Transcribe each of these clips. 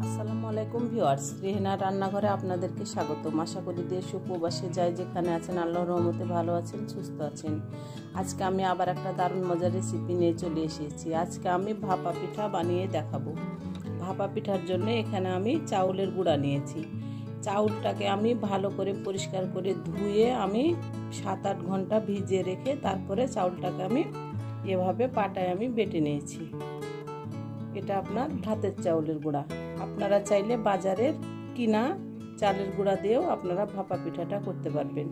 আসসালামু আলাইকুম ভিউয়ার্স, রেহেনা রান্নাঘরে আপনাদেরকে স্বাগতম। আশা করি দেশ ও প্রবাসে যায় যেখানে আছেন আল্লাহর রহমতে ভালো আছেন, সুস্থ আছেন। আজকে আমি আবার একটা দারুণ মজার রেসিপি নিয়ে চলে এসেছি। আজকে আমি ভাপা পিঠা বানিয়ে দেখাবো। ভাপা পিঠার জন্য এখানে আমি চাউলের গুঁড়া নিয়েছি। চাউলটাকে আমি ভালো করে পরিষ্কার করে ধুয়ে আমি 7-8 ঘন্টা ভিজিয়ে রেখে তারপরে চাউলটাকে আমি এভাবে পাটায় আমি বেটে নিয়েছি। এটা আপনার ভাতের চাউলের গুঁড়া। আপনারা চাইলে বাজারের কিনা চালের গুঁড়া দিয়েও আপনারা ভাপা পিঠাটা করতে পারবেন।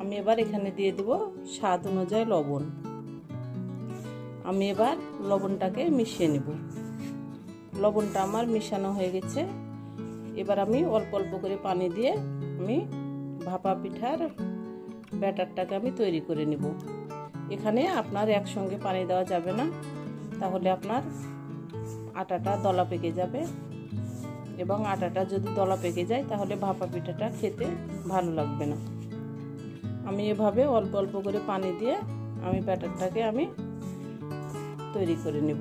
আমি এবার এখানে দিয়ে দেব স্বাদ অনুযায়ী লবণ। আমি এবার লবণটাকে মিশিয়ে নেব। লবণটা আমার মিশানো হয়ে গেছে। এবার আমি অল্প অল্প করে পানি দিয়ে আমি ভাপা পিঠার ব্যাটারটাকে আমি তৈরি করে নেব। এখানে আপনার একসঙ্গে পানি দেওয়া যাবে না, তাহলে আপনার আটাটা দলা পেকে যাবে, এবং আটাটা যদি দলা পেকে যায় তাহলে ভাপা পিঠাটা খেতে ভালো লাগবে না। আমি এভাবে অল্প অল্প করে পানি দিয়ে আমি ব্যাটারটাকে আমি তৈরি করে নেব।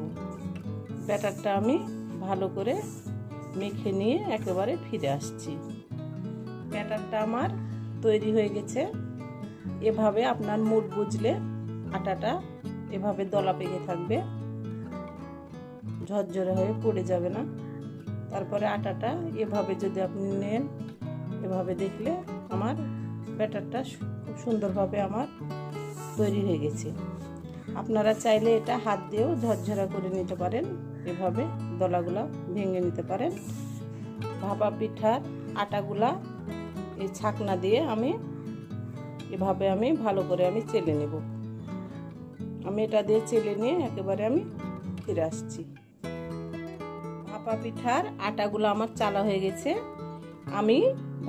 ব্যাটারটা আমি ভালো করে মেখে নিয়ে একেবারে ফিরে আসছি। ব্যাটারটা আমার তৈরি হয়ে গেছে। এভাবে আপনার মুঠ বুঝলে আটাটা এভাবে দলা পেকে থাকবে, ঝরঝরে হয়ে পড়ে যাবে না। তারপরে আটাটা এভাবে যদি আপনি নেন, এভাবে দেখলে আমার ব্যাটারটা খুব সুন্দরভাবে আমার তৈরি হয়ে গেছে। আপনারা চাইলে এটা হাত দিয়েও ঝরঝরা করে নিতে পারেন, এভাবে দলাগুলা ভেঙে নিতে পারেন। ভাপা পিঠার আটাগুলা এই ছাকনা দিয়ে আমি এভাবে আমি ভালো করে আমি চেলে নেব। আমি এটা দিয়ে চেলে নিয়ে একেবারে আমি ফিরে আসছি। ভাপা পিঠার আটাগুলো আমার চালা হয়ে গেছে। আমি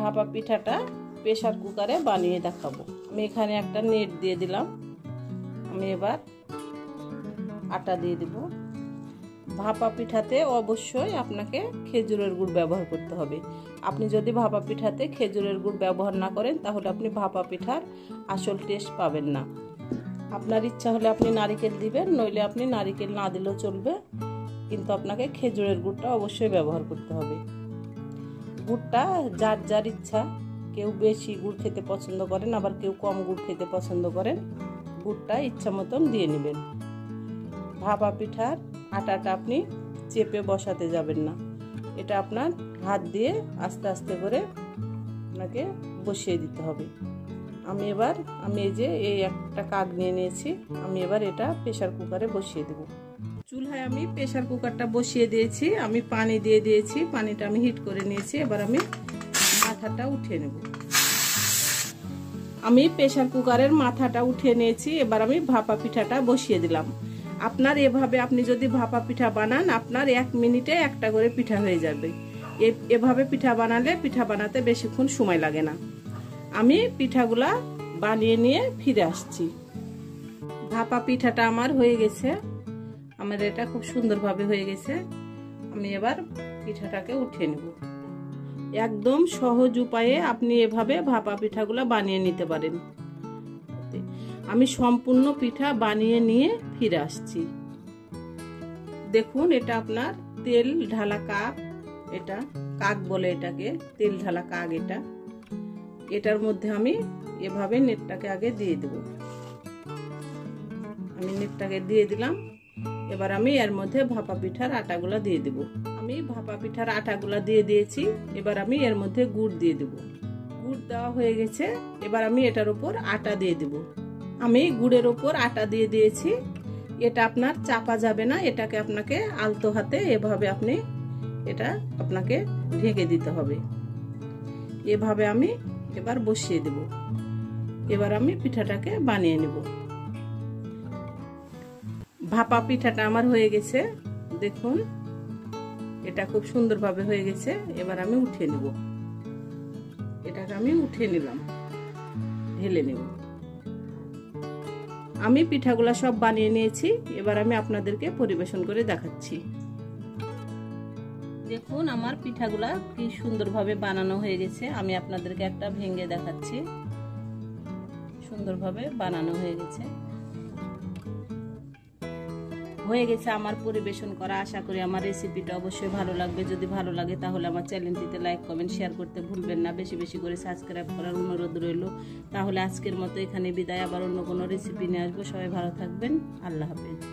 ভাপা পিঠাটা প্রেসার কুকারে বানিয়ে দেখাবো। আমি এখানে একটা নেট দিয়ে দিলাম। আমি এবার আটা দিয়ে দেব। ভাপা পিঠাতে অবশ্যই আপনাকে খেজুরের গুড় ব্যবহার করতে হবে। আপনি যদি ভাপা পিঠাতে খেজুরের গুড় ব্যবহার না করেন তাহলে আপনি ভাপা পিঠার আসল টেস্ট পাবেন না। আপনার ইচ্ছা হলে আপনি নারিকেল দিবেন, নইলে আপনি নারিকেল না দিলেও চলবে, কিন্তু আপনাকে খেজুরের গুড়টা অবশ্যই ব্যবহার করতে হবে। গুড়টা যার যার ইচ্ছা, কেউ বেশি গুড় খেতে পছন্দ করেন, আবার কেউ কম গুড় খেতে পছন্দ করেন। গুড়টা ইচ্ছা মতন দিয়ে নেবেন। ভাপা পিঠার আটাটা আপনি চেপে বসাতে যাবেন না, এটা আপনার হাত দিয়ে আস্তে আস্তে করে আপনাকে বসিয়ে দিতে হবে। আমি এই একটা কাগ নিয়ে নিয়েছি। আমি এবার এটা প্রেসার কুকারে বসিয়ে দেব। চুলায় আমি প্রেসার কুকারটা বসিয়ে দিয়েছি। আমি পানি দিয়ে দিয়েছি, পানিটা আমি হিট করে নিয়েছি। এবার আমি মাথাটা উঠিয়ে নেব। আমি প্রেসার কুকারের মাথাটা উঠিয়ে নিয়েছি। এবার আমি ভাপা পিঠাটা বসিয়ে দিলাম। আপনার এভাবে আপনি যদি ভাপা পিঠা বানান, আপনার 1 মিনিটে একটা করে পিঠা হয়ে যাবে। এভাবে পিঠা বানালে পিঠা বানাতে বেশিক্ষণ সময় লাগে না। আমি পিঠাগুলা বানিয়ে নিয়ে ফিরে আসছি। ভাপা পিঠাটা আমার হয়ে গেছে। আমার এটা খুব সুন্দরভাবে হয়ে গেছে। আমি এবার পিঠাটাকে উঠিয়ে নেব। একদম সহজ উপায়ে আপনি এভাবে ভাপা পিঠাগুলা বানিয়ে নিতে পারেন। আমি সম্পূর্ণ পিঠা বানিয়ে নিয়ে ফিরে আসছি। দেখুন, এটা আপনার তেল ঢালা কাক, এটা কাক বলে এটাকে, তেল ঢালা কাক। এটার মধ্যে আমি এভাবে নেটটাকে আগে দিয়ে দেব। আমি নেটটাকে দিয়ে দিলাম। এবার আমি এর মধ্যে ভাপা পিঠার আটাগুলা দিয়ে দেব। আমি ভাপা পিঠার আটাগুলা দিয়ে দিয়েছি। এবার আমি এর মধ্যে গুড় দিয়ে দেব। গুড় দেওয়া হয়ে গেছে। এবার আমি এটার উপর আটা দিয়ে দেব। আমি গুড়ের উপর আটা দিয়ে দিয়েছি। এটা আপনার চাপা যাবে না, এটাকে আপনাকে আলতো হাতে এভাবে আপনাকে ঢেকে দিতে হবে। এভাবে আমি এবার বসিয়ে দেব। এবার আমি পিঠাটাকে বানিয়ে নেব। ভাপা পিঠাটা আমার হয়ে গেছে। দেখুন, এটা খুব সুন্দরভাবে হয়ে গেছে। এবার আমি উঠিয়ে নেব। এটাকে আমি উঠিয়ে নিলাম, ঢেলে নেব। আমি পিঠাগুলা সব বানিয়ে নিয়েছি। এবার আমি আপনাদেরকে পরিবেশন করে দেখাচ্ছি। দেখুন, আমার পিঠাগুলা কি সুন্দরভাবে বানানো হয়ে গেছে। আমি আপনাদেরকে একটা ভেঙে দেখাচ্ছি। সুন্দরভাবে বানানো হয়ে গেছে। হয়ে গেছে আমার পরিবেশন করা। আশা করি আমার রেসিপিটা অবশ্যই ভালো লাগবে। যদি ভালো লাগে তাহলে আমার চ্যানেলটিতে লাইক কমেন্ট শেয়ার করতে ভুলবেন না। বেশি বেশি করে সাবস্ক্রাইব করার অনুরোধ রইল। তাহলে আজকের মতো এখানে বিদায়, আবার অন্য কোনো রেসিপি নিয়ে আসবো। সবাই ভালো থাকবেন। আল্লাহ হাফেজ।